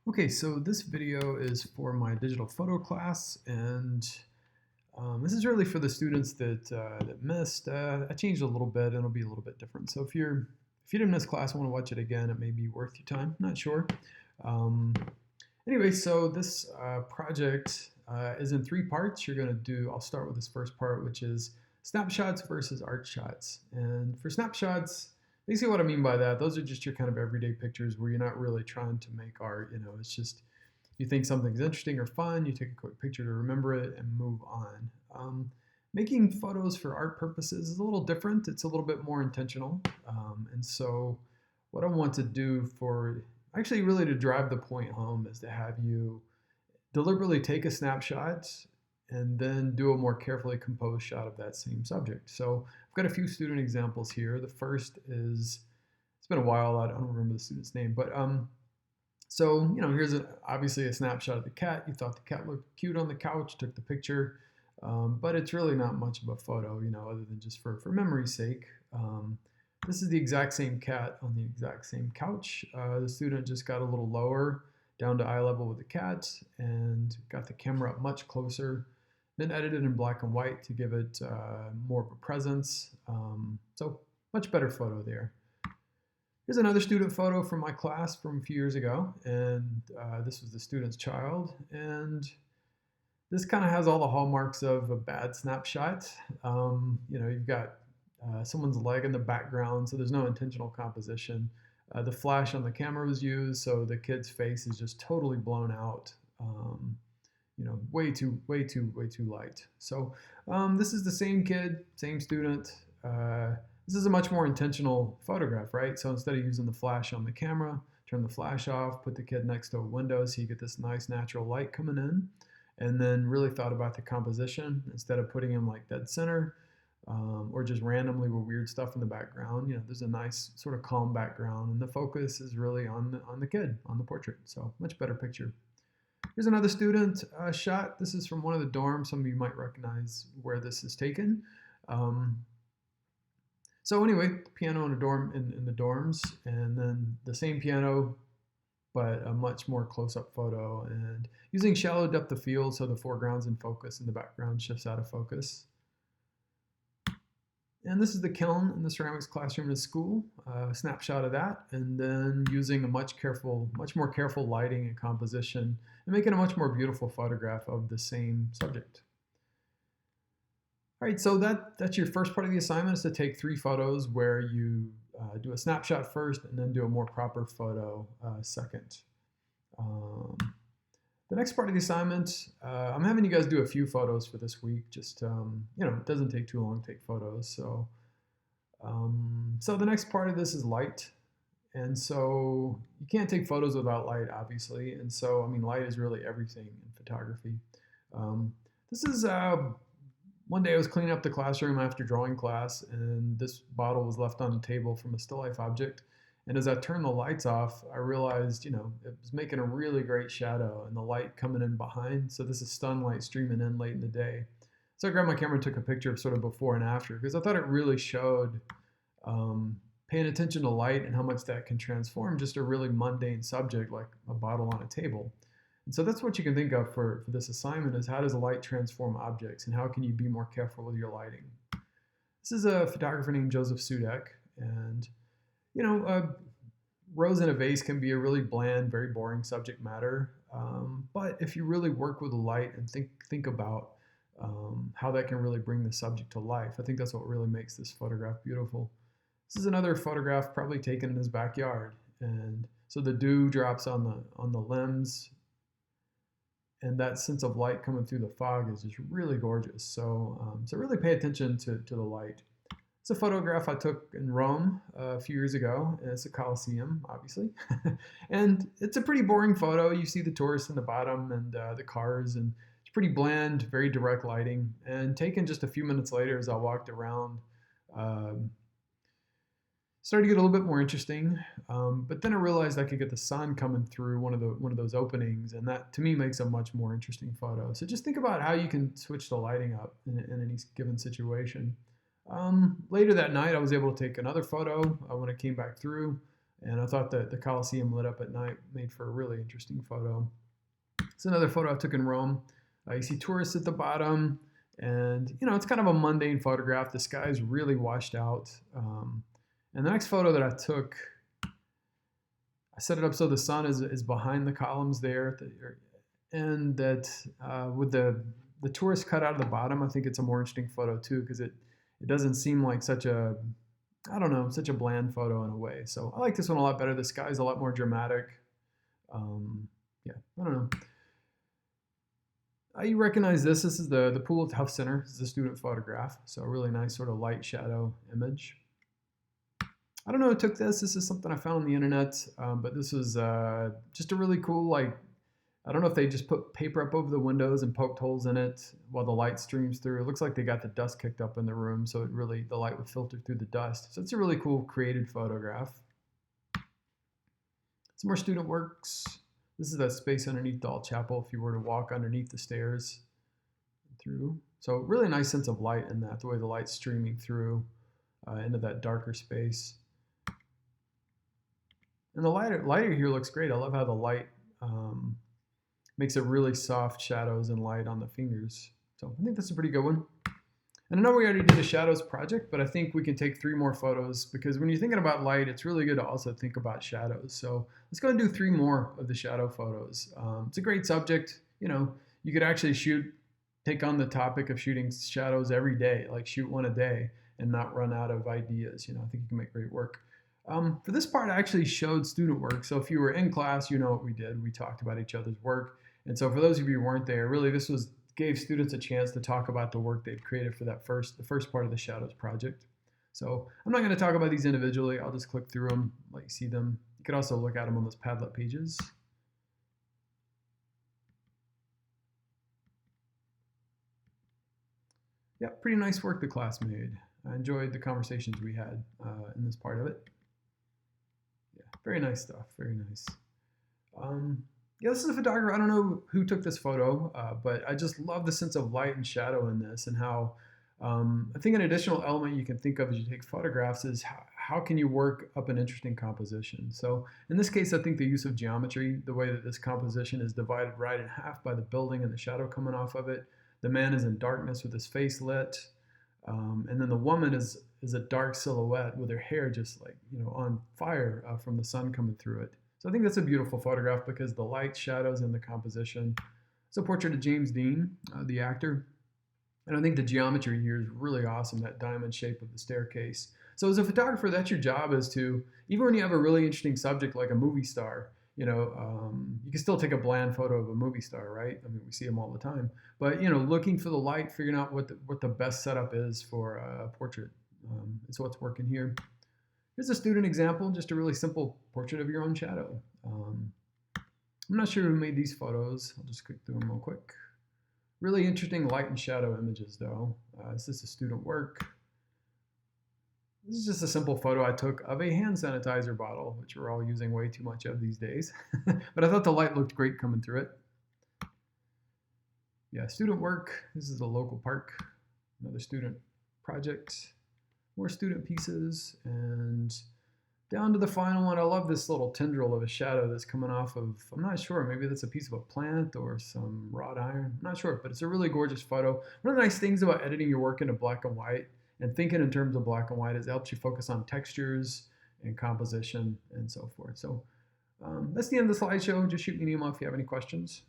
Okay, so this video is for my digital photo class, and this is really for the students that missed. I changed a little bit, and it'll be a little bit different. So if you didn't miss class, and want to watch it again, it may be worth your time. Not sure. Um, anyway, so this project is in three parts. I'll start with this first part, which is snapshots versus art shots. And for snapshots, basically what I mean by that, those are just your kind of everyday pictures where you're not really trying to make art. It's just you think something's interesting or fun, you take a quick picture to remember it and move on. Making photos for art purposes is a little different. It's a little bit more intentional. And so what I want to do for actually really to drive the point home is to have you deliberately take a snapshot and then do a more carefully composed shot of that same subject. So I've got a few student examples here. The first is, it's been a while, I don't remember the student's name, but here's obviously a snapshot of the cat. You thought the cat looked cute on the couch, took the picture, but it's really not much of a photo, other than just for memory's sake. This is the exact same cat on the exact same couch. The student just got a little lower down to eye level with the cat and got the camera up much closer, then edited in black and white to give it more of a presence. So much better photo there. Here's another student photo from my class from a few years ago, and this was the student's child, and this kind of has all the hallmarks of a bad snapshot. You've got someone's leg in the background, so there's no intentional composition. The flash on the camera was used, so the kid's face is just totally blown out. Way too light. So this is the same kid, same student. This is a much more intentional photograph, right? So instead of using the flash on the camera, turn the flash off, put the kid next to a window so you get this nice natural light coming in, and then really thought about the composition instead of putting him like dead center or just randomly with weird stuff in the background. There's a nice sort of calm background, and the focus is really on the kid, on the portrait. So much better picture. Here's another student shot. This is from one of the dorms. Some of you might recognize where this is taken. So anyway, piano in the dorms, and then the same piano, but a much more close-up photo, and using shallow depth of field so the foreground's in focus and the background shifts out of focus. And this is the kiln in the ceramics classroom at school, a snapshot of that, and then using a much more careful lighting and composition, and making a much more beautiful photograph of the same subject. All right, so that's your first part of the assignment, is to take three photos where you do a snapshot first and then do a more proper photo second. The next part of the assignment, I'm having you guys do a few photos for this week. Just, it doesn't take too long to take photos. So the next part of this is light. And so you can't take photos without light, obviously. And so, light is really everything in photography. This is one day I was cleaning up the classroom after drawing class, and this bottle was left on the table from a still life object. And as I turned the lights off, I realized, it was making a really great shadow and the light coming in behind. So this is sunlight streaming in late in the day. So I grabbed my camera and took a picture of sort of before and after, because I thought it really showed paying attention to light and how much that can transform just a really mundane subject like a bottle on a table. And so that's what you can think of for this assignment, is how does light transform objects and how can you be more careful with your lighting? This is a photographer named Joseph Sudek, and rose in a vase can be a really bland, very boring subject matter. But if you really work with the light and think about how that can really bring the subject to life, I think that's what really makes this photograph beautiful. This is another photograph probably taken in his backyard, and so the dew drops on the limbs, and that sense of light coming through the fog is just really gorgeous. So really pay attention to the light. It's a photograph I took in Rome a few years ago, and it's a Colosseum, obviously. And it's a pretty boring photo. You see the tourists in the bottom and the cars, and it's pretty bland, very direct lighting. And taken just a few minutes later as I walked around, started to get a little bit more interesting. But then I realized I could get the sun coming through one of those openings, and that to me makes a much more interesting photo. So just think about how you can switch the lighting up in any given situation. Later that night, I was able to take another photo when I came back through. And I thought that the Colosseum lit up at night made for a really interesting photo. It's another photo I took in Rome. You see tourists at the bottom, and it's kind of a mundane photograph. The sky's really washed out. And the next photo that I took, I set it up so the sun is behind the columns there, and that with the tourists cut out of the bottom, I think it's a more interesting photo too, because it doesn't seem like such a, I don't know, such a bland photo in a way. So I like this one a lot better. The sky's a lot more dramatic. Yeah, I don't know. You recognize this. This is the pool at the Huff Center. This is a student photograph. So a really nice sort of light shadow image. I don't know who took this. This is something I found on the internet, but this was just a really cool, like, I don't know if they just put paper up over the windows and poked holes in it while the light streams through. It looks like they got the dust kicked up in the room, so the light would filter through the dust. So it's a really cool created photograph. Some more student works. This is that space underneath Doll Chapel if you were to walk underneath the stairs through. So really nice sense of light in that, the way the light's streaming through into that darker space. And the lighter here looks great. I love how the light makes it really soft shadows and light on the fingers. So I think that's a pretty good one. And I know we already did a shadows project, but I think we can take 3 more photos, because when you're thinking about light, it's really good to also think about shadows. So let's go and do 3 more of the shadow photos. It's a great subject. You could actually take on the topic of shooting shadows every day, like shoot one a day and not run out of ideas. I think you can make great work. For this part, I actually showed student work. So if you were in class, you know what we did. We talked about each other's work. And so for those of you who weren't there, really this gave students a chance to talk about the work they've created for the first part of the Shadows project. So I'm not going to talk about these individually. I'll just click through them, let you see them. You could also look at them on those Padlet pages. Yeah, pretty nice work the class made. I enjoyed the conversations we had in this part of it. Yeah, very nice stuff, very nice. Yeah, this is a photographer. I don't know who took this photo, but I just love the sense of light and shadow in this, and how I think an additional element you can think of as you take photographs is how can you work up an interesting composition. So in this case, I think the use of geometry, the way that this composition is divided right in half by the building and the shadow coming off of it. The man is in darkness with his face lit, and then the woman is a dark silhouette with her hair just like on fire from the sun coming through it. So I think that's a beautiful photograph because the light, shadows, and the composition. It's a portrait of James Dean, the actor. And I think the geometry here is really awesome, that diamond shape of the staircase. So as a photographer, that's your job, is to, even when you have a really interesting subject like a movie star, you can still take a bland photo of a movie star, right? I mean, we see them all the time. But, looking for the light, figuring out what the best setup is for a portrait is what's working here. Here's a student example, just a really simple portrait of your own shadow. I'm not sure who made these photos. I'll just click through them real quick. Really interesting light and shadow images though. This is a student work. This is just a simple photo I took of a hand sanitizer bottle, which we're all using way too much of these days. But I thought the light looked great coming through it. Yeah, student work. This is the local park. Another student project. More student pieces, and down to the final one. I love this little tendril of a shadow that's coming off of, I'm not sure, maybe that's a piece of a plant or some wrought iron. I'm not sure, but it's a really gorgeous photo. One of the nice things about editing your work into black and white and thinking in terms of black and white is it helps you focus on textures and composition and so forth. So that's the end of the slideshow. Just shoot me an email if you have any questions.